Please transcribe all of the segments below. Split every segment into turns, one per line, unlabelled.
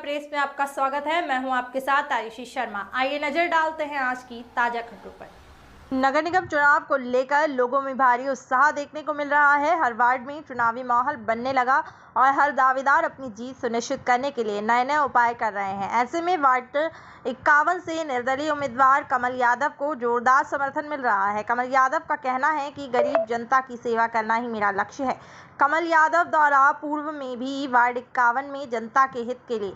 Press में आपका स्वागत है। मैं हूं आपके साथ आयुषी शर्मा। आइए नजर डालते हैं आज की ताजा खबरों पर। नगर निगम चुनाव को लेकर लोगों में भारी उत्साह देखने को मिल रहा है। हर वार्ड में चुनावी माहौल बनने लगा और हर दावेदार अपनी जीत सुनिश्चित करने के लिए नए नए उपाय कर रहे हैं। ऐसे में वार्ड 51 से निर्दलीय उम्मीदवार कमल यादव को जोरदार समर्थन मिल रहा है। कमल यादव का कहना है कि गरीब जनता की सेवा करना ही मेरा लक्ष्य है। कमल यादव द्वारा पूर्व में भी वार्ड 51 में जनता के हित के लिए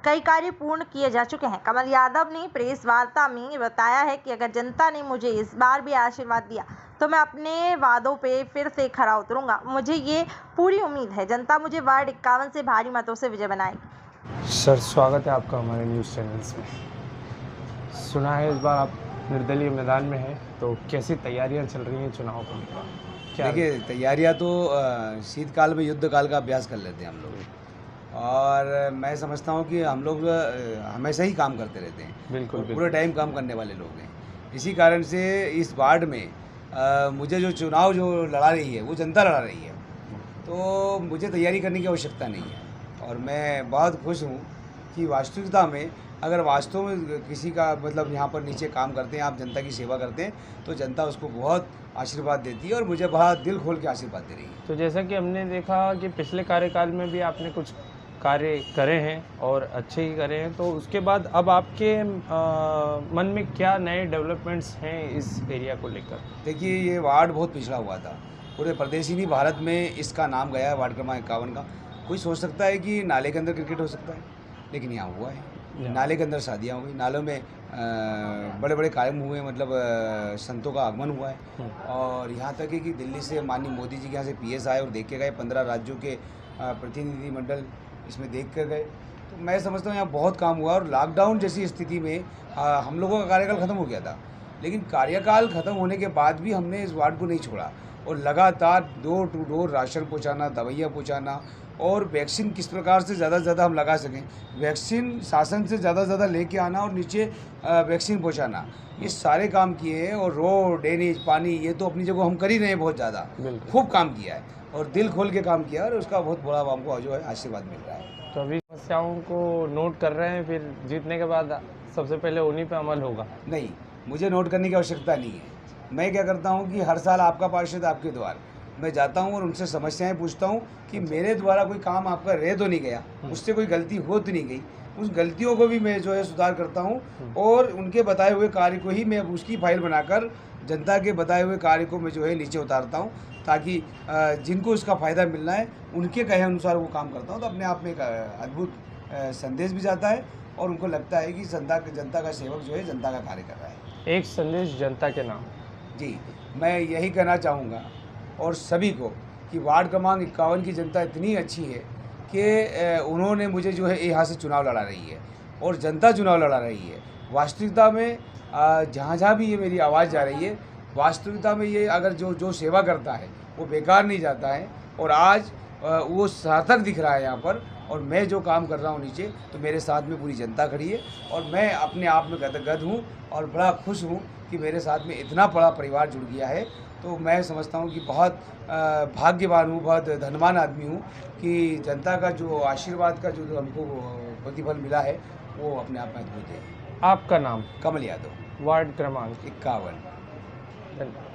कई कार्य पूर्ण किए जा चुके हैं। कमल यादव ने प्रेस वार्ता में बताया है कि अगर जनता ने मुझे इस बार भी आशीर्वाद दिया तो मैं अपने वादों पे फिर से खरा उतरूंगा। मुझे ये पूरी उम्मीद है जनता मुझे वार्ड 51 से भारी मतों से विजय बनाएगी।
सर, स्वागत है आपका हमारे न्यूज़ चैनल्स में। सुना है इस बार आप निर्दलीय मैदान में हैं, तो कैसी तैयारियां चल रही हैं चुनाव को लेकर? क्या
देखिए, तैयारियां तो शीतकाल में युद्ध काल का अभ्यास कर लेते हैं हम लोग, और मैं समझता हूं कि हम लोग हमेशा ही काम करते रहते हैं।
बिल्कुल
पूरे टाइम काम करने वाले लोग हैं। इसी कारण से इस वार्ड में मुझे जो चुनाव जो लड़ा रही है वो जनता लड़ा रही है, तो मुझे तैयारी करने की आवश्यकता नहीं है। और मैं बहुत खुश हूँ कि वास्तविकता में अगर वास्तव में किसी का मतलब यहाँ पर नीचे काम करते हैं, आप जनता की सेवा करते हैं, तो जनता उसको बहुत आशीर्वाद देती है और मुझे बड़ा दिल खोल के आशीर्वाद दे रही है।
तो जैसा कि हमने देखा कि पिछले कार्यकाल में भी आपने कुछ कार्य करे हैं और अच्छे ही करे हैं, तो उसके बाद अब आपके मन में क्या नए डेवलपमेंट्स हैं इस एरिया को लेकर?
देखिए, ये वार्ड बहुत पिछड़ा हुआ था। पूरे प्रदेश ही नहीं, भारत में इसका नाम गया है वार्ड क्रमांक 51 का। कोई सोच सकता है कि नाले के अंदर क्रिकेट हो सकता है, लेकिन यहाँ हुआ है। नाले के अंदर शादियाँ हो गई, नालों में बड़े बड़े कार्यक्रम हुए, मतलब संतों का आगमन हुआ है। और यहाँ तक है कि दिल्ली से माननीय मोदी जी के यहाँ से पीएस आए और देख के गए, 15 राज्यों के प्रतिनिधिमंडल इसमें देख कर गए। तो मैं समझता हूँ यहाँ बहुत काम हुआ। और लॉकडाउन जैसी स्थिति में हम लोगों का कार्यकाल ख़त्म हो गया था, लेकिन कार्यकाल ख़त्म होने के बाद भी हमने इस वार्ड को नहीं छोड़ा और लगातार डोर टू डोर राशन पहुँचाना, दवाइयाँ पहुँचाना और वैक्सीन किस प्रकार से ज़्यादा से ज़्यादा हम लगा सकें, वैक्सीन शासन से ज़्यादा से ज़्यादा लेके आना और नीचे वैक्सीन पहुंचाना, ये सारे काम किए हैं। और रोड, ड्रेनेज, पानी, ये तो अपनी जगह हम कर ही रहे हैं, बहुत ज़्यादा खूब काम किया है और दिल खोल के काम किया, और उसका बहुत बड़ा हमको जो है आशीर्वाद मिल रहा है।
तो अभी समस्याओं को नोट कर रहे हैं, फिर जीतने के बाद सबसे पहले उन्हीं पर अमल होगा?
नहीं, मुझे नोट करने की आवश्यकता नहीं है। मैं क्या करता हूँ कि हर साल आपका पार्षद आपके द्वार मैं जाता हूँ और उनसे समस्याएं पूछता हूँ कि मेरे द्वारा कोई काम आपका रह तो नहीं गया, उससे कोई गलती हो तो नहीं गई। उस गलतियों को भी मैं जो है सुधार करता हूँ और उनके बताए हुए कार्य को ही मैं उसकी फाइल बनाकर जनता के बताए हुए कार्य को मैं जो है नीचे उतारता हूँ, ताकि जिनको उसका फ़ायदा मिलना है उनके कहे अनुसार वो काम करता हूँ। तो अपने आप में एक अद्भुत संदेश भी जाता है और उनको लगता है कि जनता का सेवक जो है जनता का कार्य कर रहा है।
एक संदेश जनता के नाम?
जी, मैं यही कहना चाहूँगा और सभी को कि वार्ड क्रमांक 51 की जनता इतनी अच्छी है कि उन्होंने मुझे जो है यहाँ से चुनाव लड़ा रही है और जनता चुनाव लड़ा रही है। वास्तविकता में जहाँ भी ये मेरी आवाज़ जा रही है, वास्तविकता में ये अगर जो सेवा करता है वो बेकार नहीं जाता है और आज वो सार्थक दिख रहा है यहाँ पर। और मैं जो काम कर रहा हूँ नीचे, तो मेरे साथ में पूरी जनता खड़ी है और मैं अपने आप में गदगद हूँ और बड़ा खुश हूँ कि मेरे साथ में इतना बड़ा परिवार जुड़ गया है। तो मैं समझता हूँ कि बहुत भाग्यवान हूँ, बहुत धनवान आदमी हूँ कि जनता का जो आशीर्वाद का जो हमको प्रतिफल मिला है वो अपने आप में अद्भुत है।
आपका नाम?
कमल यादव,
वार्ड क्रमांक
51।
धन्यवाद।